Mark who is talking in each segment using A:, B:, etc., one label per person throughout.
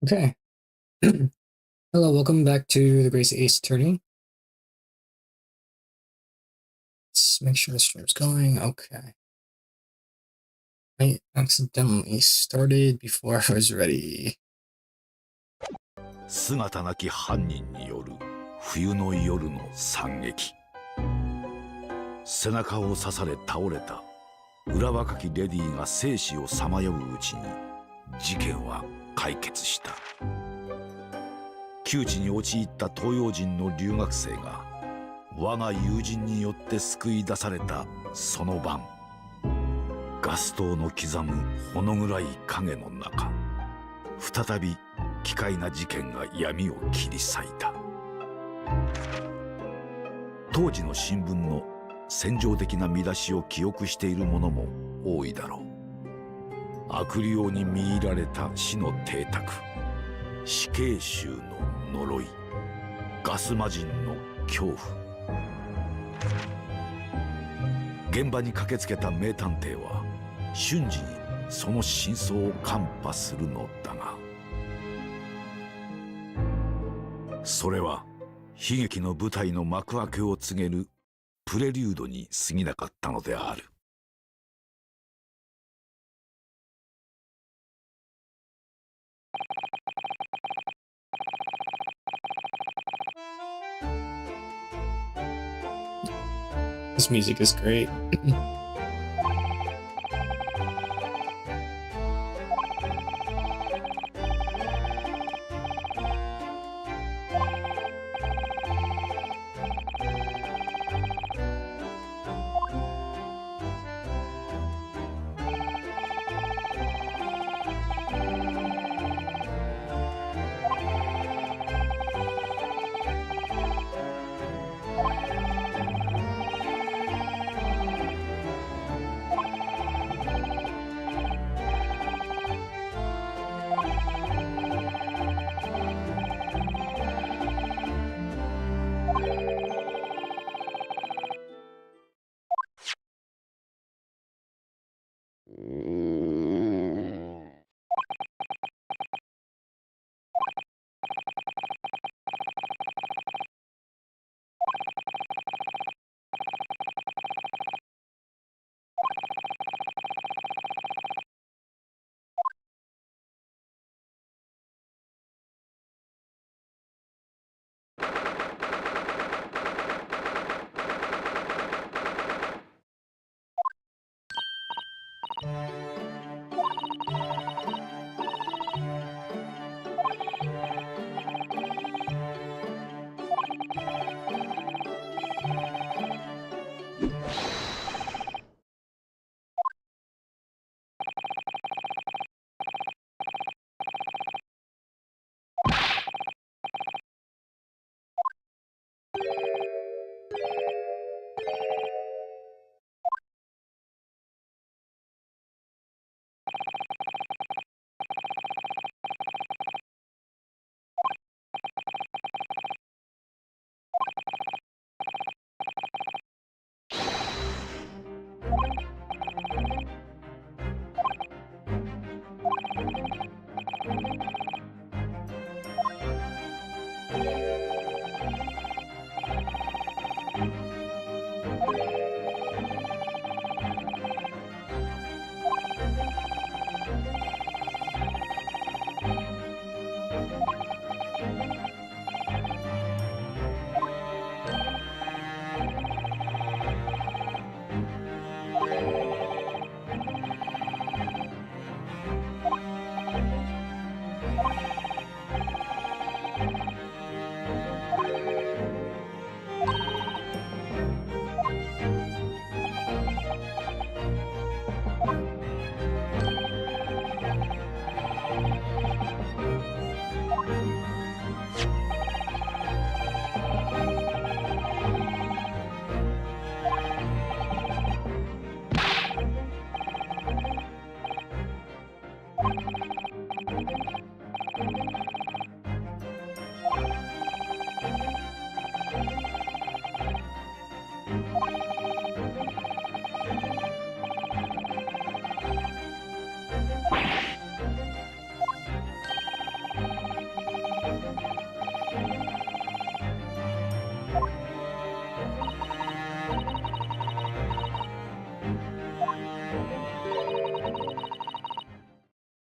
A: Okay. Hello, welcome back to the Grace Ace tourney. Let's make sure the stream's going. Okay. I accidentally started before I was ready.
B: 姿なき犯人による冬の夜の惨劇。背中を刺され倒れた裏若きレディーが生死をさまよううちに事件は解決した。窮地に陥った東洋人の留学生が我が友人によって救い出されたその晩、ガス灯の刻むほの暗い影の中、再び奇怪な事件が闇を切り裂いた。当時の新聞の戦場的な見出しを記憶している者も多いだろう。悪霊に見入られた死の邸宅、死刑囚の呪い、ガス魔人の恐怖。現場に駆けつけた名探偵は瞬時にその真相を看破するのだが、それは悲劇の舞台の幕開けを告げるプレリュードに過ぎなかったのである。
A: This music is great.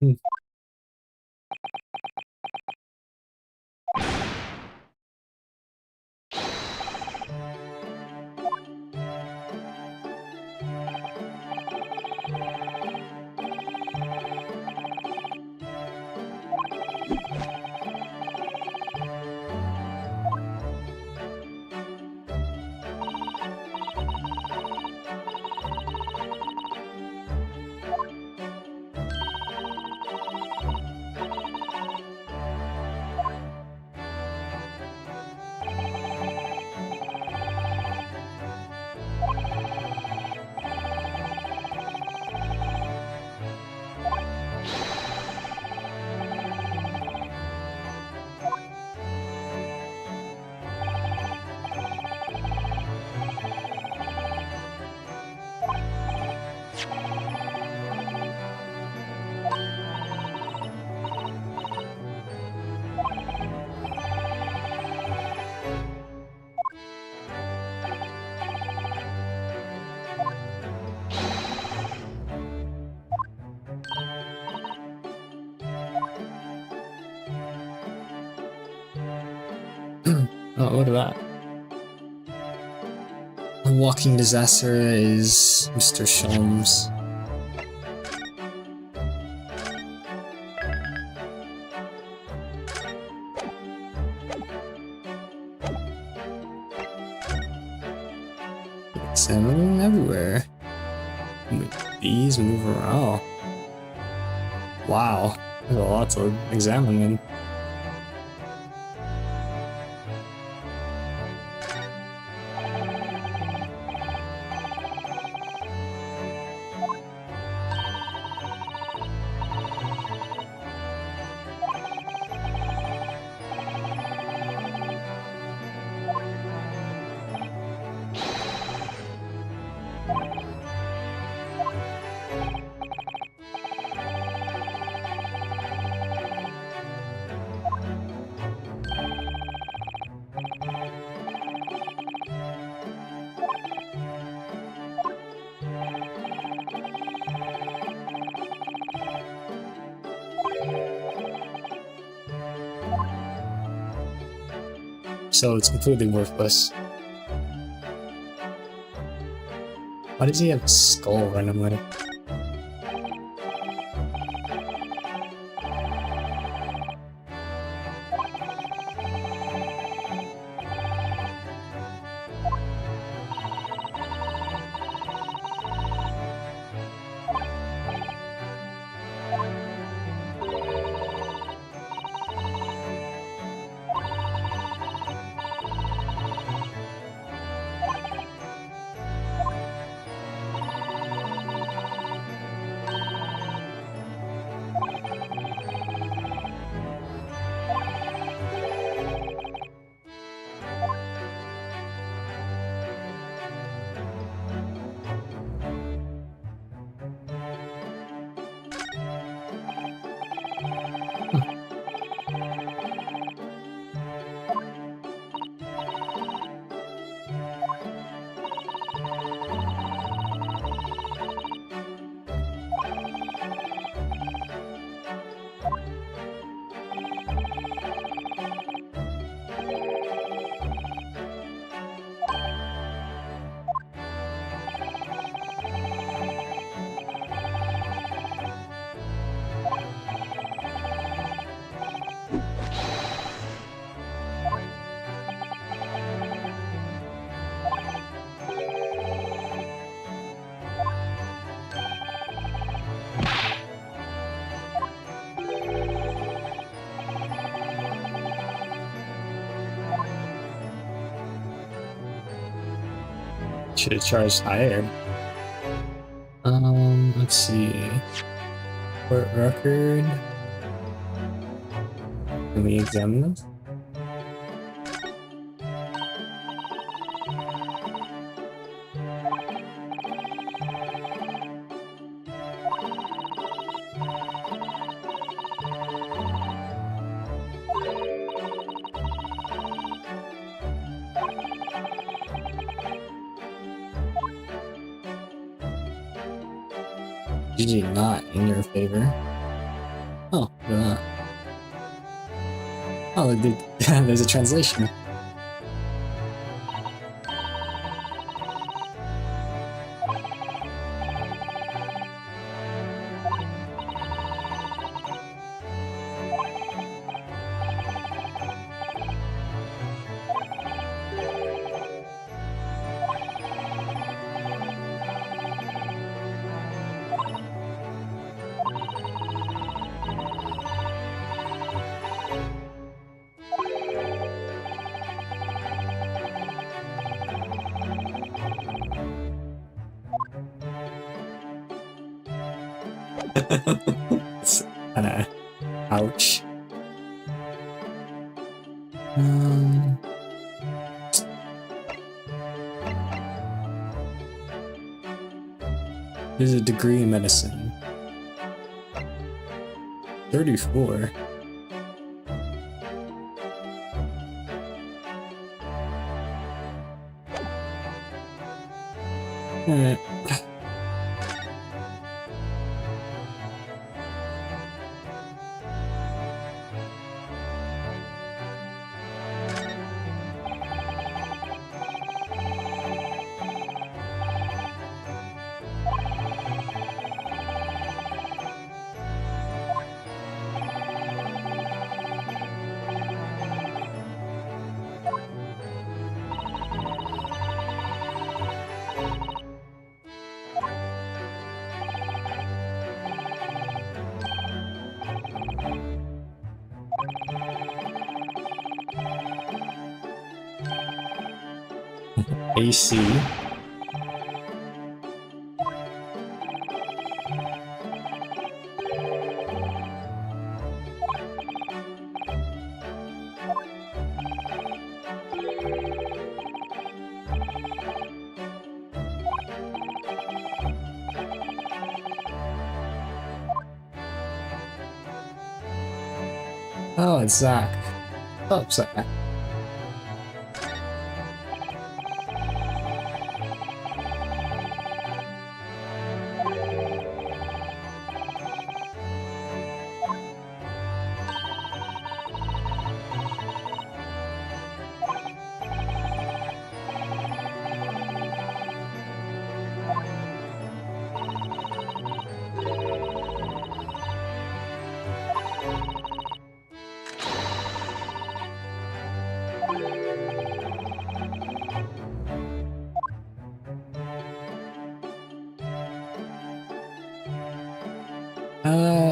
A: Hmm. Oh, look at that. A walking disaster is Mr. Sholmes. Examining everywhere. Bees move around. Wow, there's a lot to examine. So it's completely worthless. Why does he have a skull randomly? Should have charged higher. Let's see. Court record. Can we examine this? Usually not in your favor. Oh, oh, there's a translation. It's kinda ouch. There's a degree in medicine. 34. Eh. AC. Oh, it's Zach. Oh, Zach.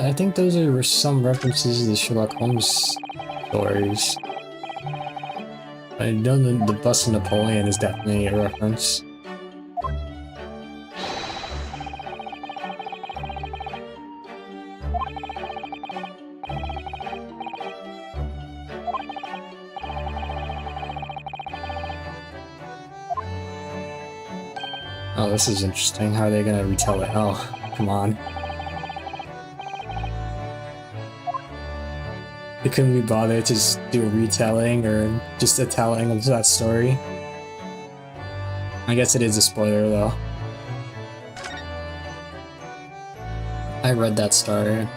A: I think those are some references to the Sherlock Holmes stories. I know the bust of Napoleon is definitely a reference. Oh, this is interesting. How are they gonna retell it? Oh, come on. They couldn't be bothered to just do a retelling or just a telling of that story. I guess it is a spoiler though. I read that story.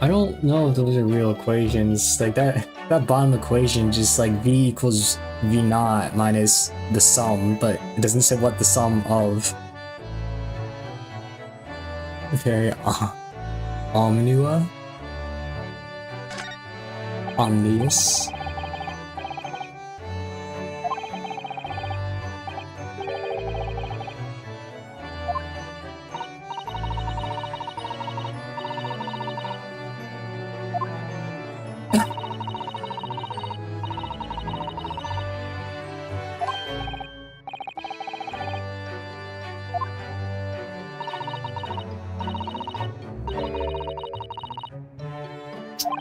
A: I don't know if those are real equations. Like that bottom equation just like V equals V naught minus the sum, but it doesn't say what the sum of. Very omnua? Omnius?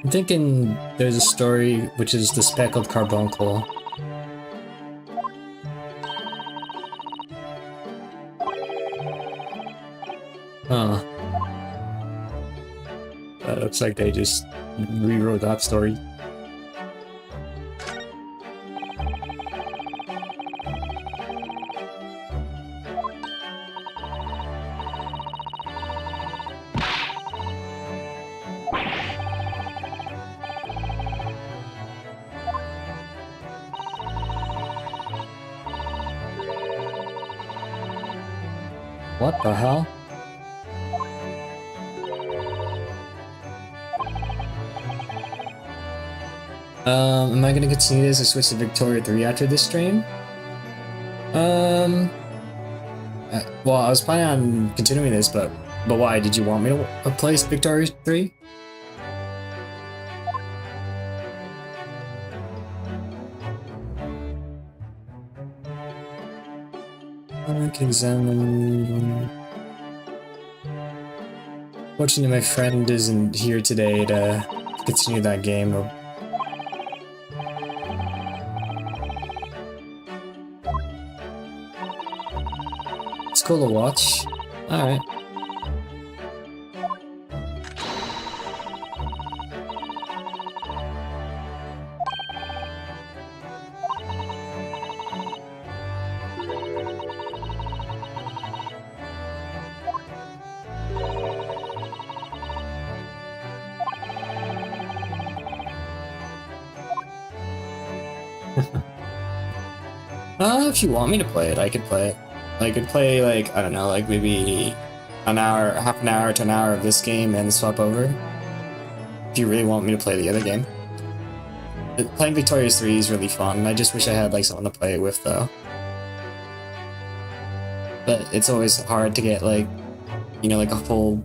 A: I'm thinking there's a story which is the speckled carbuncle. Huh. That looks like they just rewrote that story. What the hell? Am I gonna continue this or switch to Victoria 3 after this stream? Well, I was planning on continuing this, but why? Did you want me to play Victoria 3? I can examine. Fortunately, my friend isn't here today to continue that game. It's cool to watch. Alright. If you want me to play it, I could play it. I could play, like, I don't know, like maybe an hour, half an hour to an hour of this game and swap over. If you really want me to play the other game. Playing Victorious 3 is really fun. I just wish I had, like, someone to play it with, though. But it's always hard to get, like, you know, like a full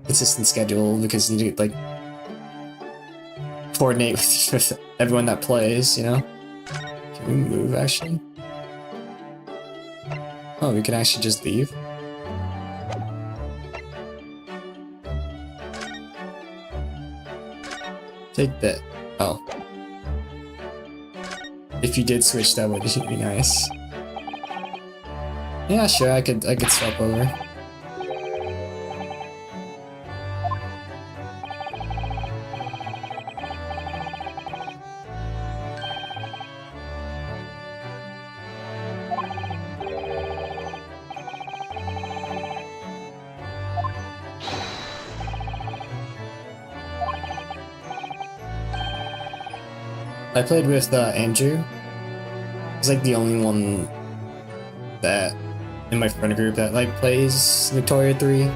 A: consistent schedule because you need to, like, coordinate with everyone that plays, you know? Can we move, actually? Oh, we can actually just leave? Take that. Oh. If you did switch, that would be nice. Yeah, sure, I could swap over. I played with Andrew. He's like the only one that in my friend group that like plays Victoria 3.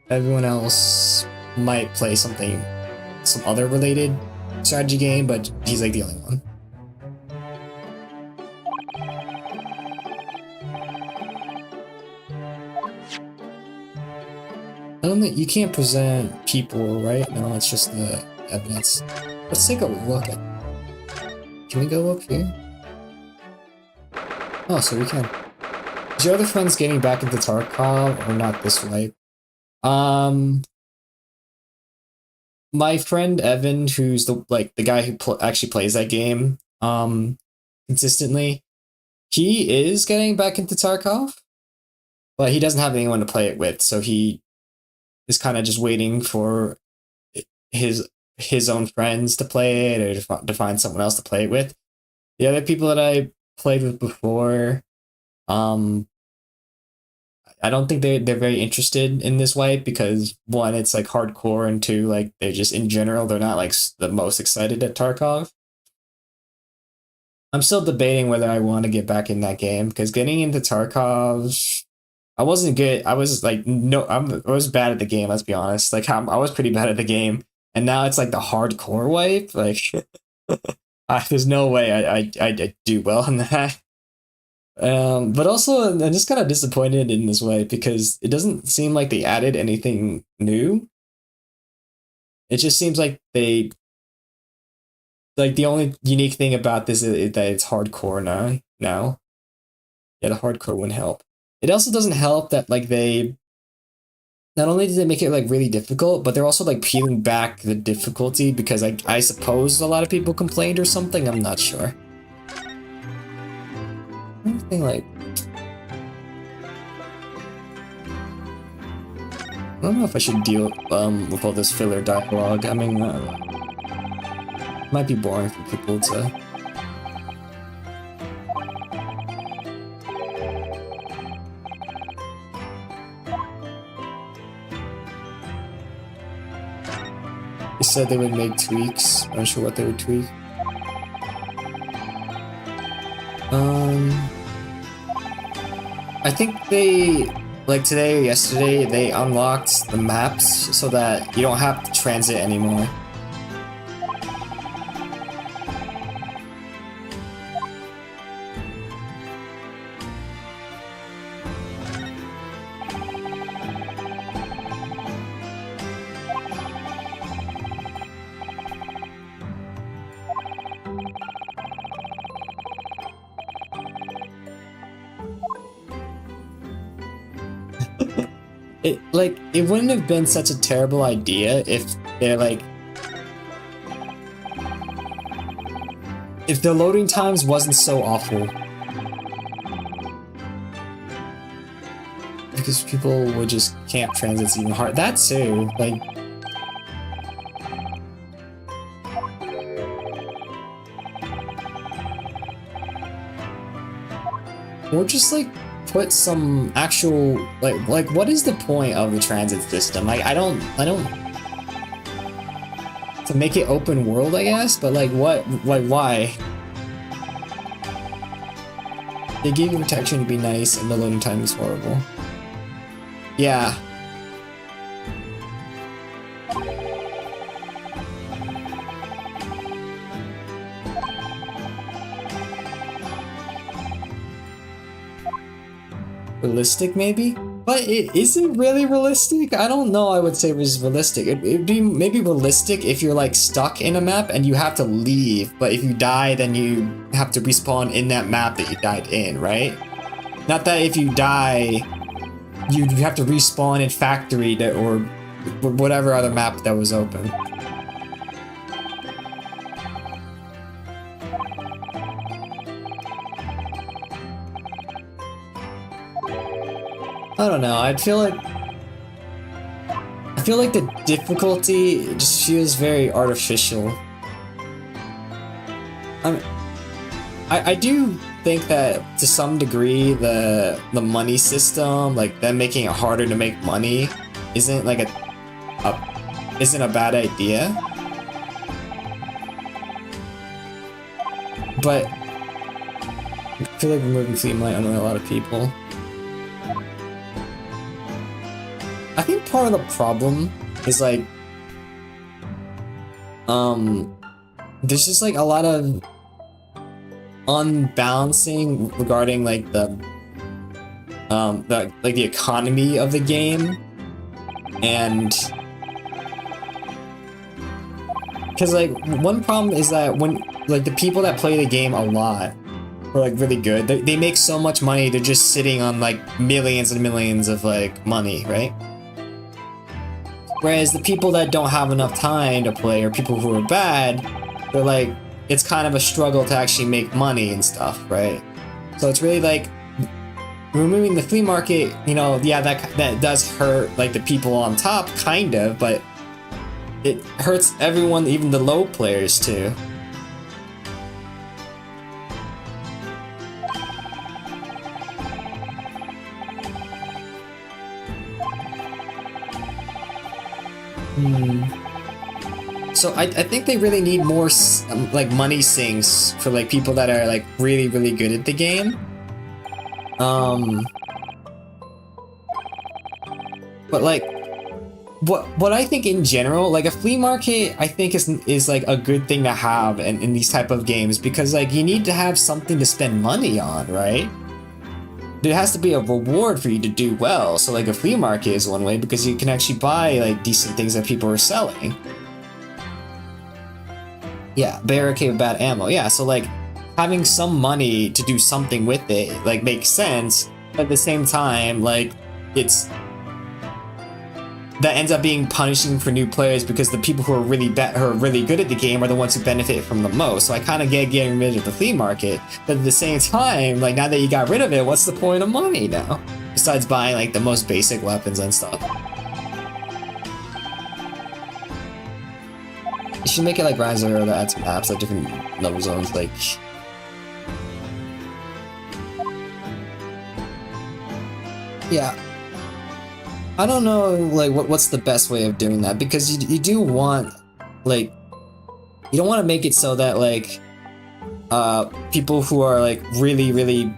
A: Everyone else might play some other related strategy game, but he's like the only one. I don't think you can't present people, right? No, it's just the evidence. Let's take a look at. Can we go up here? Oh, so we can. Is your other friends getting back into Tarkov or not this way? My friend Evan, who's the guy who actually plays that game, consistently, he is getting back into Tarkov, but he doesn't have anyone to play it with, so he is kind of just waiting for his own friends to play it or to find someone else to play it with. The other people that I played with before, I don't think they're very interested in this wipe because one, it's like hardcore, and two, like they're just in general, they're not like the most excited at Tarkov. I'm still debating whether I want to get back in that game because getting into Tarkov, I wasn't good. I was like, no, I was bad at the game. Let's be honest. Like I was pretty bad at the game, and now it's like the hardcore wipe. Like, there's no way I do well in that. But also, I'm just kind of disappointed in this way because it doesn't seem like they added anything new. It just seems like the only unique thing about this is that it's hardcore now. Yeah, the hardcore wouldn't help. It also doesn't help that like they not only did they make it like really difficult, but they're also like peeling back the difficulty because I suppose a lot of people complained or something. I'm not sure. Anything like, I don't know if I should deal with all this filler dialogue. I mean, it might be boring for people to. They said they would make tweaks. I'm not sure what they would tweak. I think they, like today or yesterday, they unlocked the maps so that you don't have to transit anymore. It wouldn't have been such a terrible idea if they're like, if the loading times wasn't so awful. Because people would just camp transits even hard. That too, like. Or just like put some actual like what is the point of the transit system? Like I don't to make it open world, I guess, but like what, like why? They gave you protection to be nice and the loading time is horrible. Yeah. Realistic, maybe? But it isn't really realistic? I don't know, I would say it was realistic. It'd be maybe realistic if you're like stuck in a map and you have to leave, but if you die, then you have to respawn in that map that you died in, right? Not that if you die, you have to respawn in factory that, or whatever other map that was open. I don't know, I feel like the difficulty just feels very artificial. I do think that to some degree the money system, like them making it harder to make money, isn't like isn't a bad idea. But I feel like removing fleet might annoy a lot of people. I think part of the problem is like, there's just like a lot of unbalancing regarding like the economy of the game, and because like one problem is that when like the people that play the game a lot are like really good, they make so much money, they're just sitting on like millions and millions of like money, right? Whereas the people that don't have enough time to play, or people who are bad, they're like, it's kind of a struggle to actually make money and stuff, right? So it's really like removing the flea market, you know, yeah, that does hurt like the people on top, kind of, but it hurts everyone, even the low players too. So I think they really need more like money sinks for like people that are like really, really good at the game. But like what I think in general, like a flea market, I think is like a good thing to have in these type of games, because like you need to have something to spend money on, right? There has to be a reward for you to do well. So like a flea market is one way, because you can actually buy like decent things that people are selling. Yeah, barricade with bad ammo. Yeah, so like having some money to do something with it like makes sense, but at the same time, like it's that ends up being punishing for new players because the people who are really good at the game are the ones who benefit from the most. So I kind of get getting rid of the flea market, but at the same time, like now that you got rid of it, what's the point of money now? Besides buying like the most basic weapons and stuff. You should make it like Rise Zero that adds maps, like different level zones, like. Yeah. I don't know, like, what's the best way of doing that, because you do want, like, you don't want to make it so that, like, people who are, like, really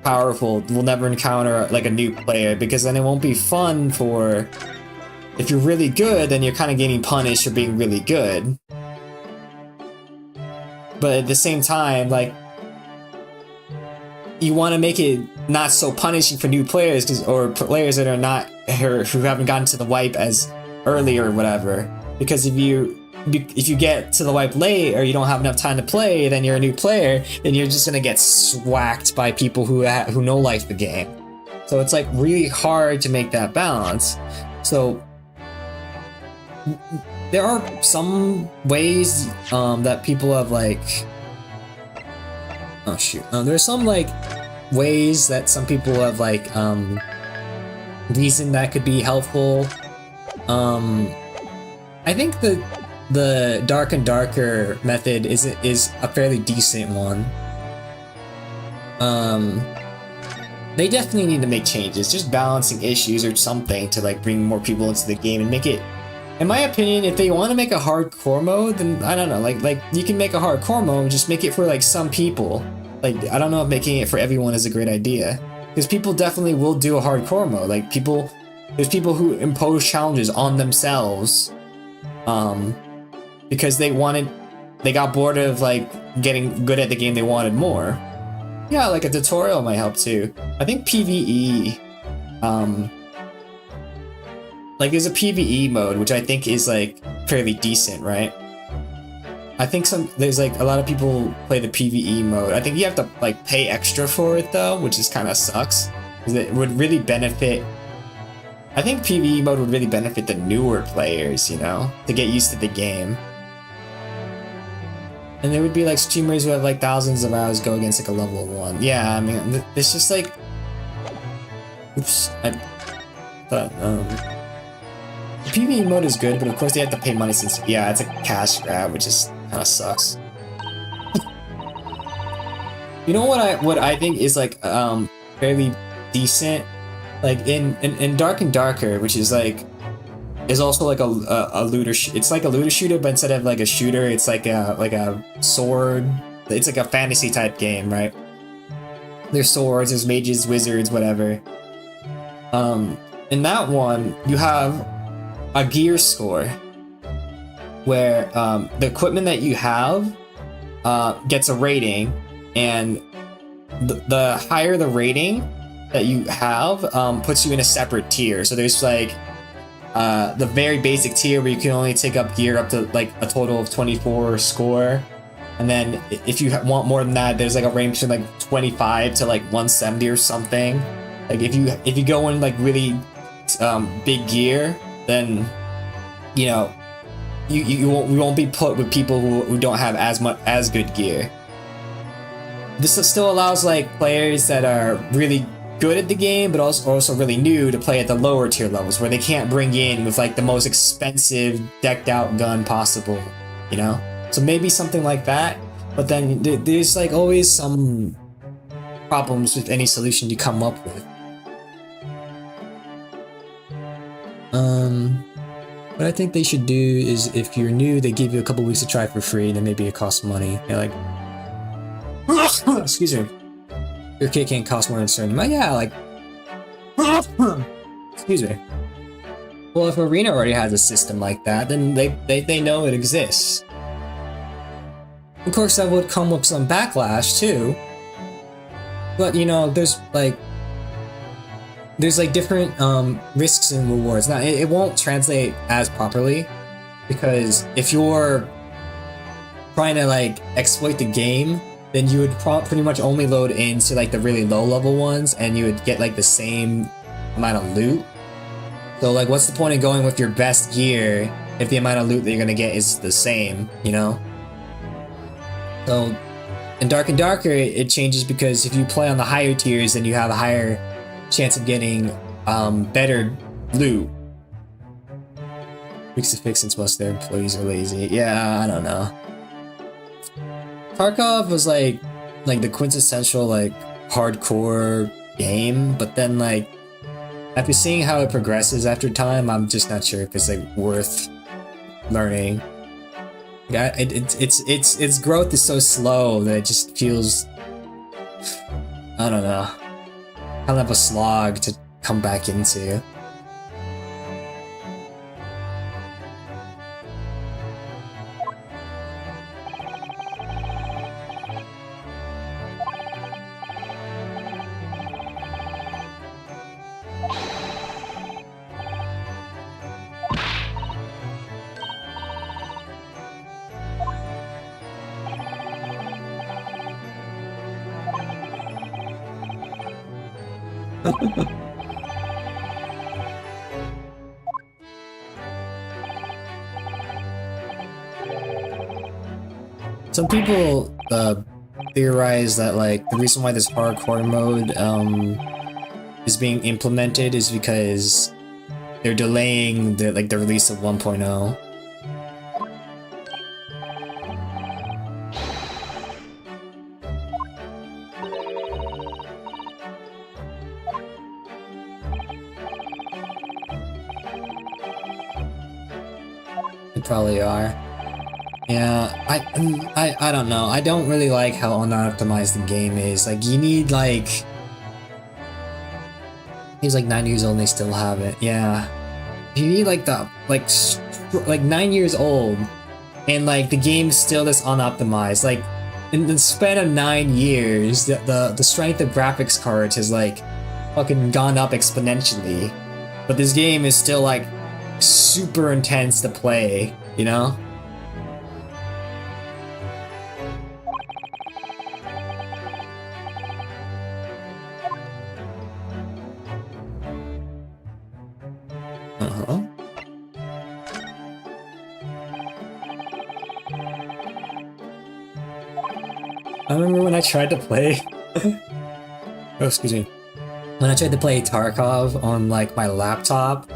A: powerful will never encounter, like, a new player, because then it won't be fun for, if you're really good, then you're kind of getting punished for being really good. But at the same time, like, you want to make it not so punishing for new players, or players that are not, who haven't gotten to the wipe as early or whatever. Because if you get to the wipe late, or you don't have enough time to play, then you're a new player, then you're just gonna get swacked by people who know like the game. So it's like really hard to make that balance. So there are some ways that people have like, oh shoot, there's some like ways that some people have like reason that could be helpful. I think the dark and darker method is a fairly decent one. They definitely need to make changes, just balancing issues or something to like bring more people into the game and make it. In my opinion, if they want to make a hardcore mode, then I don't know, like you can make a hardcore mode, just make it for like some people. Like, I don't know if making it for everyone is a great idea, because people definitely will do a hardcore mode. Like there's people who impose challenges on themselves, because they got bored of like getting good at the game, they wanted more. Yeah, like a tutorial might help too. I think PvE, like there's a PvE mode, which I think is like fairly decent, right? I think there's like a lot of people play the PvE mode. I think you have to like pay extra for it though, which is kind of sucks, because it would really benefit. I think PvE mode would really benefit the newer players, you know, to get used to the game. And there would be like streamers who have like thousands of hours go against like a level 1. Yeah, I mean, it's just like, oops, I thought the PvE mode is good, but of course they have to pay money since, yeah, it's a cash grab, which is kind of sucks. You know what I think is like fairly decent, like in Dark and Darker, which is like is also like a looter. It's like a looter shooter, but instead of like a shooter, it's like a sword. It's like a fantasy type game, right? There's swords, there's mages, wizards, whatever. In that one, you have a gear score where the equipment that you have gets a rating, and the higher the rating that you have puts you in a separate tier. So there's like the very basic tier where you can only take up gear up to like a total of 24 score, and then if you want more than that, there's like a range from like 25 to like 170 or something. Like if you go in like really big gear, then you know you won't be put with people who don't have as good gear. This still allows like players that are really good at the game but also really new to play at the lower tier levels, where they can't bring in with like the most expensive decked out gun possible, you know? So maybe something like that, but then there's like always some problems with any solution you come up with. What I think they should do is, if you're new, they give you a couple weeks to try for free, and then maybe it costs money. You're like, excuse me, your kit can't cost more than a certain amount. Yeah, like, excuse me. Well, if Arena already has a system like that, then they know it exists. Of course, that would come with some backlash too. But you know, there's like different risks and rewards. Now, it won't translate as properly, because if you're trying to like exploit the game, then you would pretty much only load into like the really low level ones, and you would get like the same amount of loot. So like, what's the point of going with your best gear if the amount of loot that you're gonna get is the same, you know? So in Dark and Darker, it changes because if you play on the higher tiers, then you have a higher chance of getting better loot. Fix the fix since most of their employees are lazy. Yeah, I don't know. Tarkov was like the quintessential like hardcore game, but then like after seeing how it progresses after time, I'm just not sure if it's like worth learning. Yeah, its growth is so slow that it just feels, I don't know, kind of a slog to come back into. Some people theorize that like the reason why this hardcore mode is being implemented is because they're delaying the release of 1.0. They probably are. Yeah, I don't know. I don't really like how unoptimized the game is. Like you need like he's like 9 years old and they still have it. Yeah, you need like the like 9 years old and like the game's still this unoptimized. Like in the span of 9 years, the strength of graphics cards has like fucking gone up exponentially, but this game is still like super intense to play. You know. I remember when I tried to play. Oh, excuse me. When I tried to play Tarkov on like my laptop,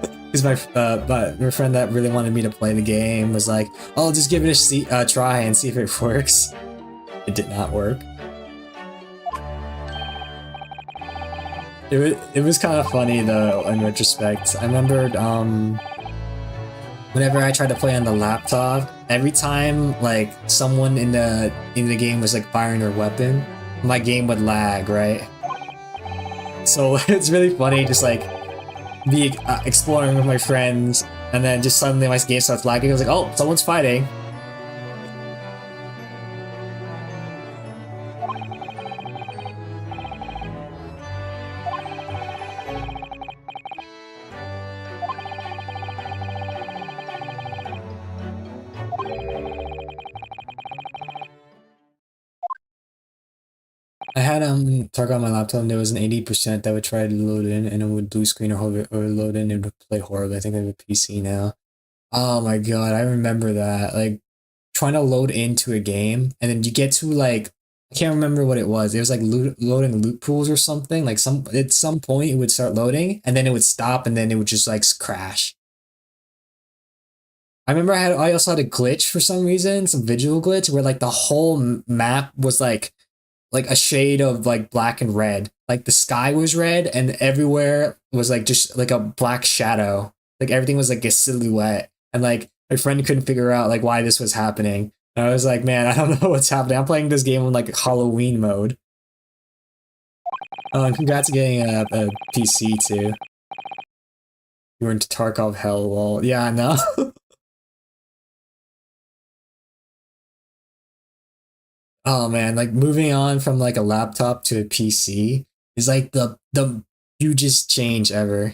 A: because my friend that really wanted me to play the game was like, "Oh, just give it a try and see if it works." It did not work. It was kind of funny though in retrospect. I remembered whenever I tried to play on the laptop, every time like someone in the game was like firing their weapon, my game would lag, right? So it's really funny just like be exploring with my friends and then just suddenly my game starts lagging. I was like, oh, someone's fighting. I had Target on my laptop and there was an 80% that would try to load in and it would blue screen or load in and it would play horribly. I think I have a PC now. Oh my god, I remember that. Like trying to load into a game and then you get to like I can't remember what it was. It was like loading loot pools or something. Like at some point it would start loading and then it would stop and then it would just like crash. I remember I also had a glitch for some reason, some visual glitch where like the whole map was like a shade of like black and red. Like the sky was red and everywhere was like just like a black shadow. Like everything was like a silhouette. And like my friend couldn't figure out like why this was happening. And I was like, man, I don't know what's happening. I'm playing this game on like Halloween mode. Oh, and congrats on getting a PC too. You were into Tarkov hell lol. Yeah, I know. Oh man, like moving on from like a laptop to a PC is like the hugest change ever.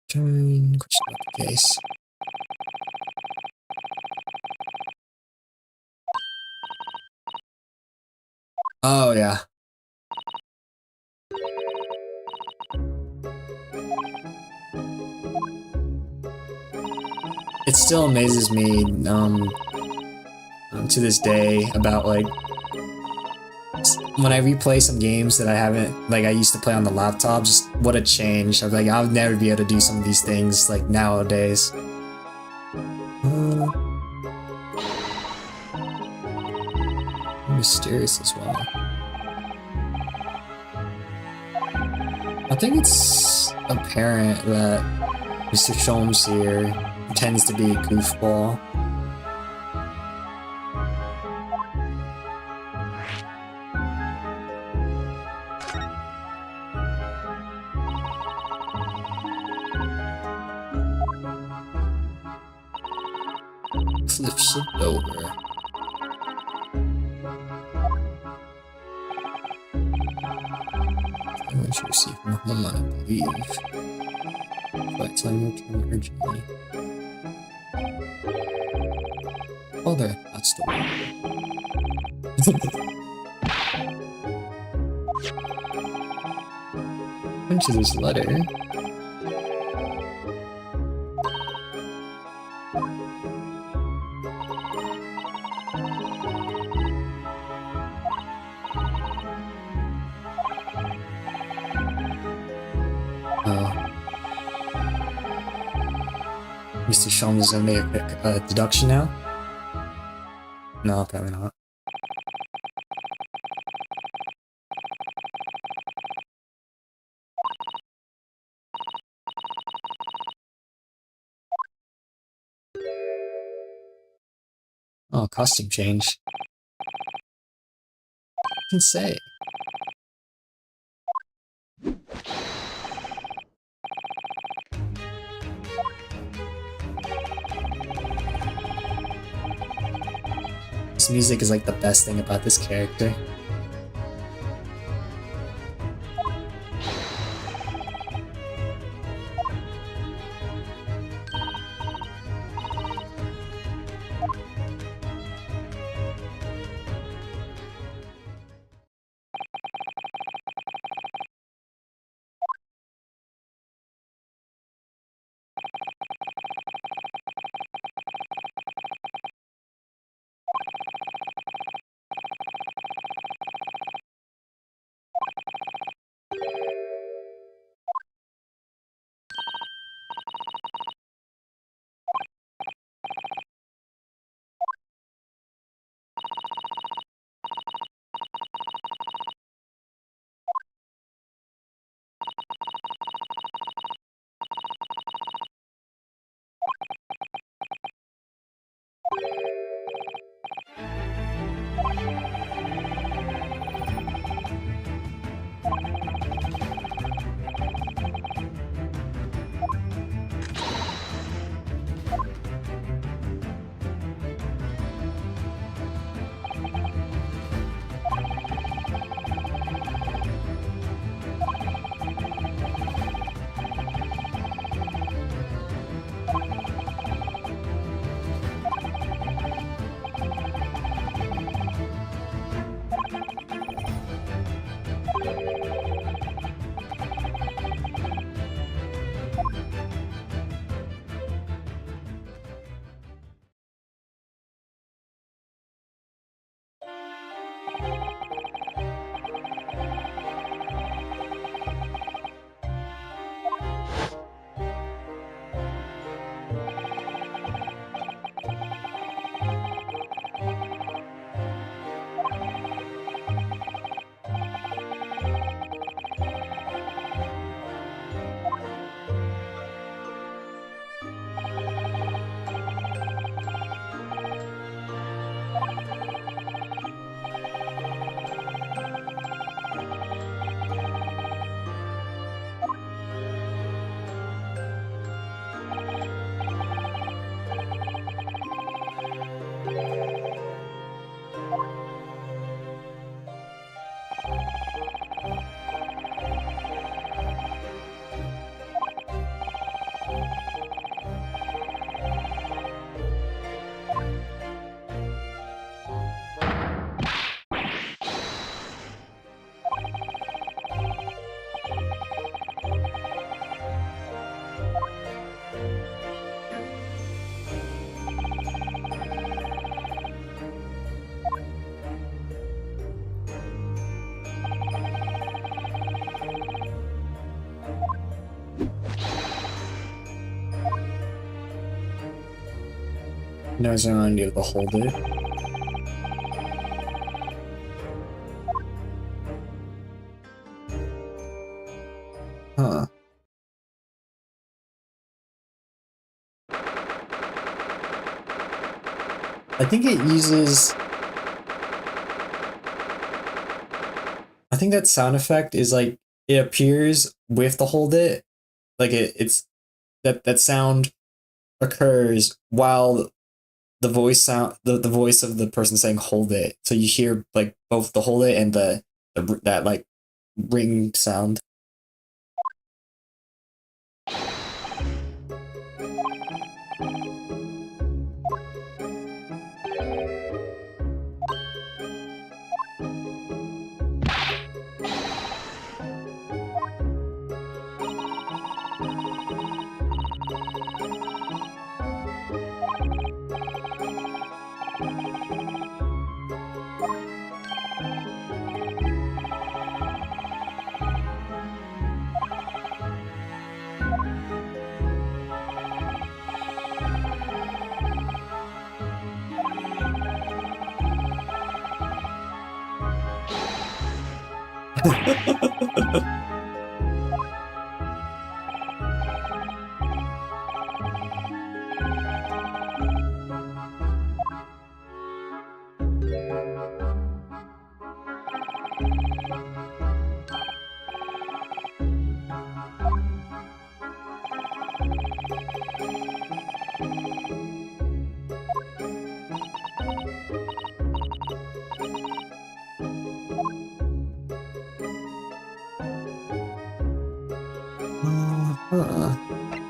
A: Turn question mark case. Oh yeah. still amazes me to this day about like when I replay some games that I haven't, like I used to play on the laptop, just what a change. I'm like, I'll never be able to do some of these things like nowadays. Mysterious as well. I think it's apparent that Mr. Sholmes here tends to be a goofball. Flips it over. I should receive from home, I believe. Flight time return urgently. Oh, there. That's the one. Into this letter. Mr. Sholmes is gonna make a deduction now? No, probably not. Oh, costume change. I can say. This music is like the best thing about this character. Now it's around you to hold it. Huh. I think it uses... I think that sound effect is like, it appears with the hold it. Like it's that sound occurs while the voice sound the voice of the person saying hold it. So you hear like both the hold it and the that like ring sound.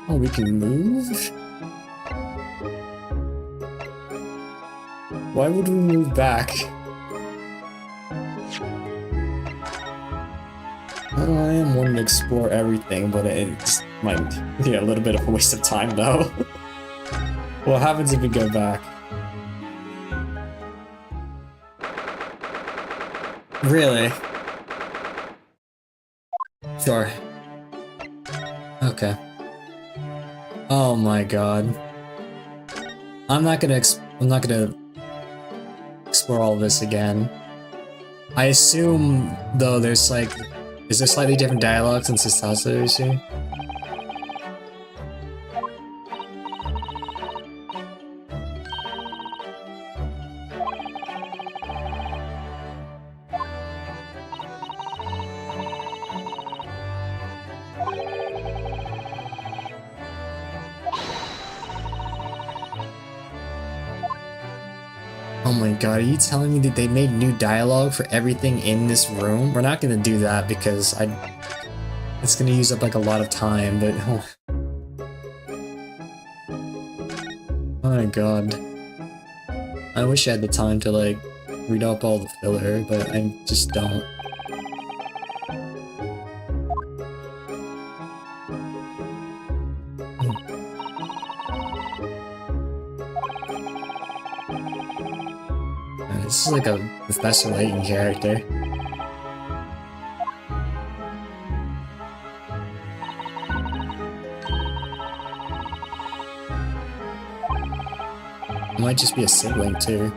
A: Oh, we can move? Why would we move back? I am wanting to explore everything, but it just might be a little bit of a waste of time though. What happens if we go back? Really? Sure. Okay. Oh my god. I'm not gonna explore all this again. I assume though there's like, is there slightly different dialogue since it's Tatsu's here? Oh my god, are you telling me that they made new dialogue for everything in this room? We're not gonna do that because it's gonna use up like a lot of time, but oh my god. I wish I had the time to like read up all the filler, but I just don't. This is like a Professor Layton character. Might just be a sibling too.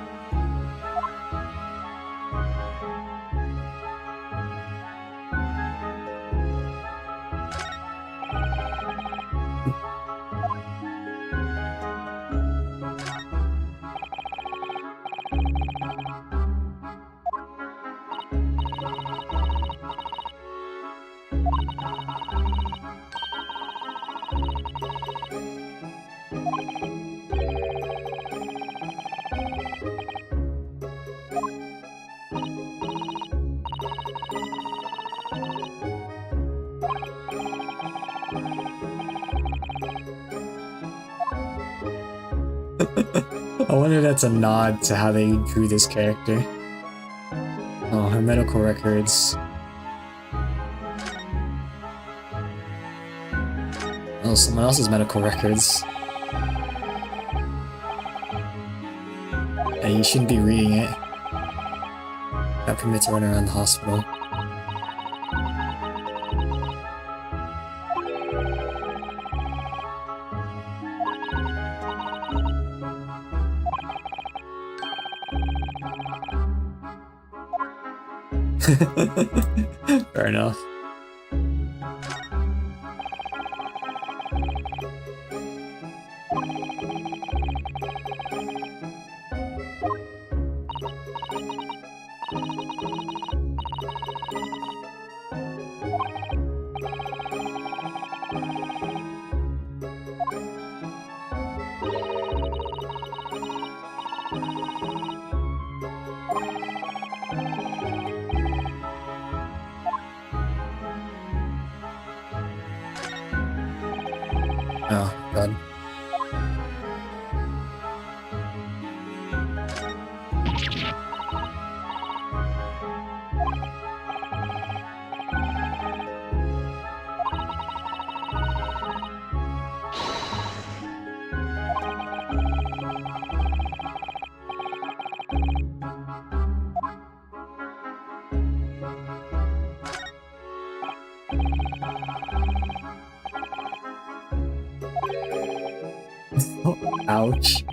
A: I wonder if that's a nod to how they drew this character. Oh, her medical records. Oh, someone else's medical records. Hey, you shouldn't be reading it. Got permit to run around the hospital. Fair enough. Oh, God. Ouch.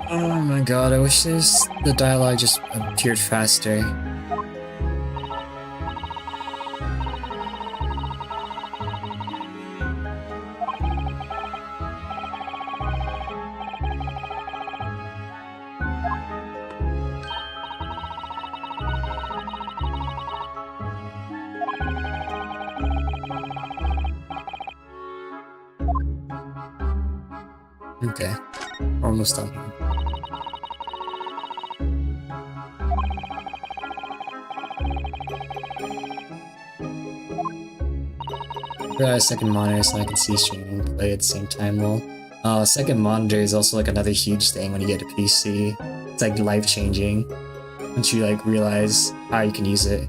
A: Oh my god, I wish the dialogue just appeared faster. Okay, almost done. Got a second monitor so I can see streaming and play at the same time. Well, second monitor is also like another huge thing when you get a PC. It's like life changing once you like realize how you can use it.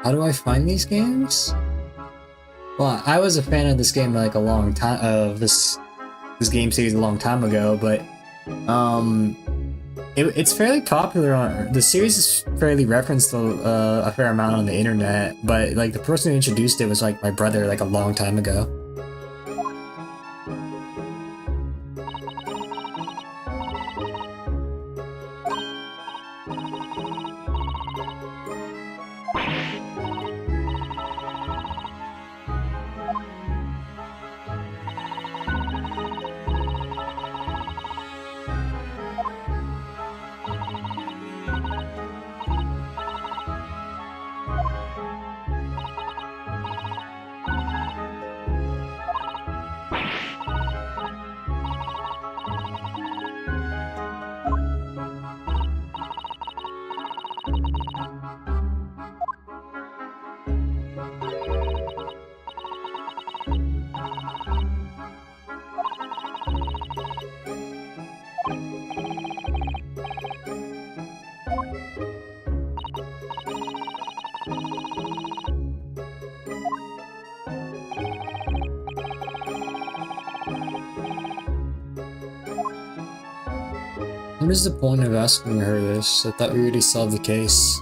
A: How do I find these games? Well, I was a fan of this game like a long time of this game series a long time ago, but it's fairly popular on the series is fairly referenced a fair amount on the internet, but like the person who introduced it was like my brother like a long time ago. What is the point of asking her this? I thought we already solved the case.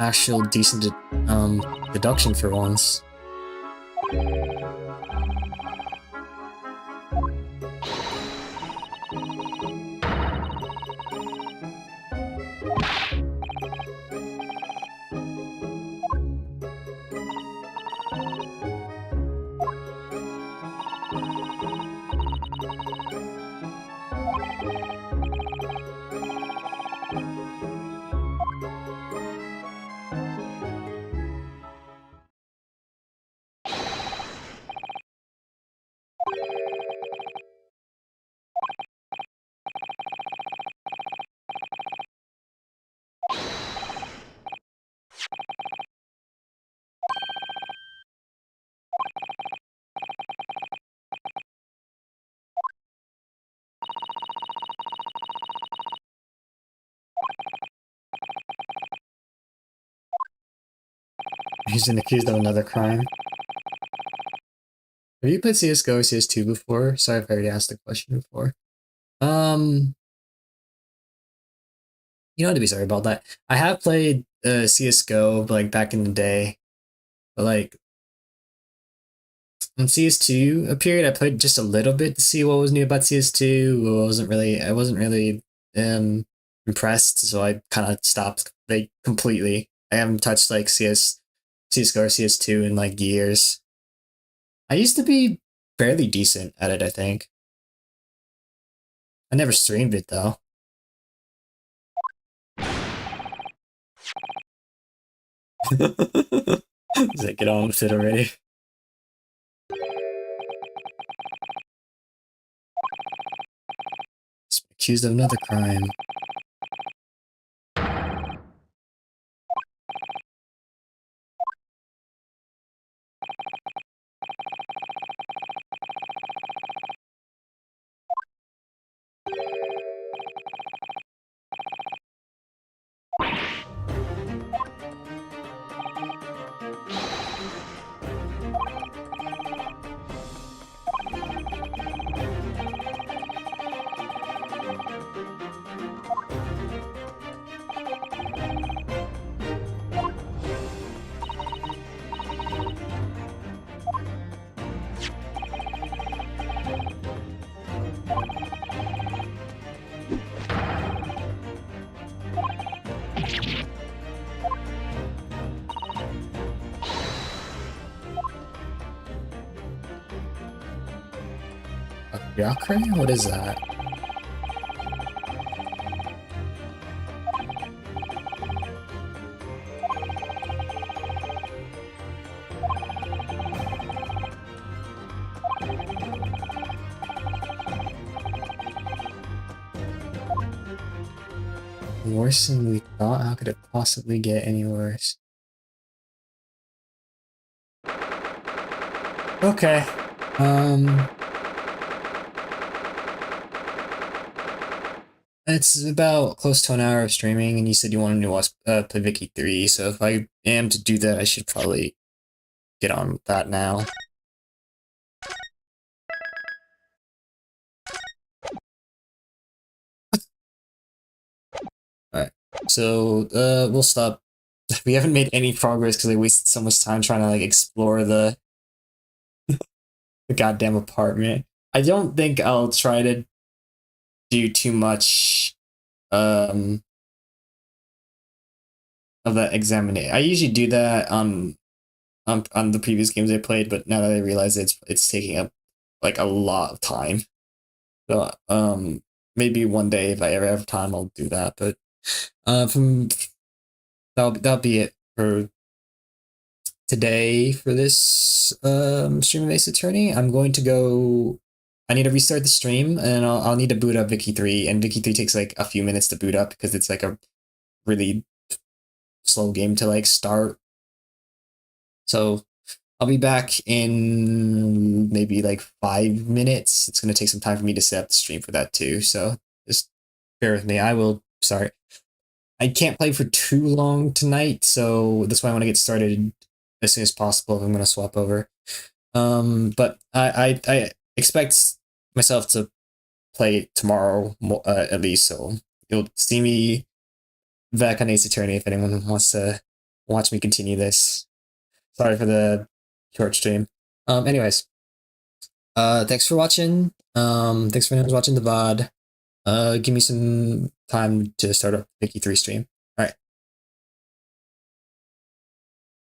A: Actual decent deduction for once. He's been accused of another crime. Have you played CSGO or CS2 before? Sorry if I already asked the question before. You don't have to be sorry about that. I have played CSGO like back in the day, but like when CS2 appeared, I played just a little bit to see what was new about CS2. I wasn't really impressed, so I kind of stopped like completely. I haven't touched like CSGO or CS2 in like years. I used to be fairly decent at it, I think. I never streamed it though. He's like, get on with it already. He's accused of another crime. Yakre? What is that? worse than we thought? How could it possibly get any worse? Okay. It's about close to an hour of streaming, and you said you wanted to watch play Vicky 3, so if I am to do that, I should probably get on with that now. Alright, so we'll stop. We haven't made any progress because I wasted so much time trying to like explore the goddamn apartment. I don't think I'll try to do too much of that examination. I usually do that on the previous games I played, but now that I realize it's taking up like a lot of time. So maybe one day if I ever have time I'll do that. But from that'll be it for today for this stream of Ace Attorney. I'm going to go. I need to restart the stream, and I'll need to boot up Vicky 3, and Vicky 3 takes like a few minutes to boot up because it's like a really slow game to like start. So I'll be back in maybe like 5 minutes. It's gonna take some time for me to set up the stream for that too. So just bear with me. Sorry. I can't play for too long tonight, so that's why I want to get started as soon as possible if I'm gonna swap over. But I expect myself to play tomorrow at least, so you'll see me back on Ace Attorney if anyone wants to watch me continue this. Sorry for the short stream. Anyways, thanks for watching. Thanks for watching the VOD. Give me some time to start up Vicky 3 stream.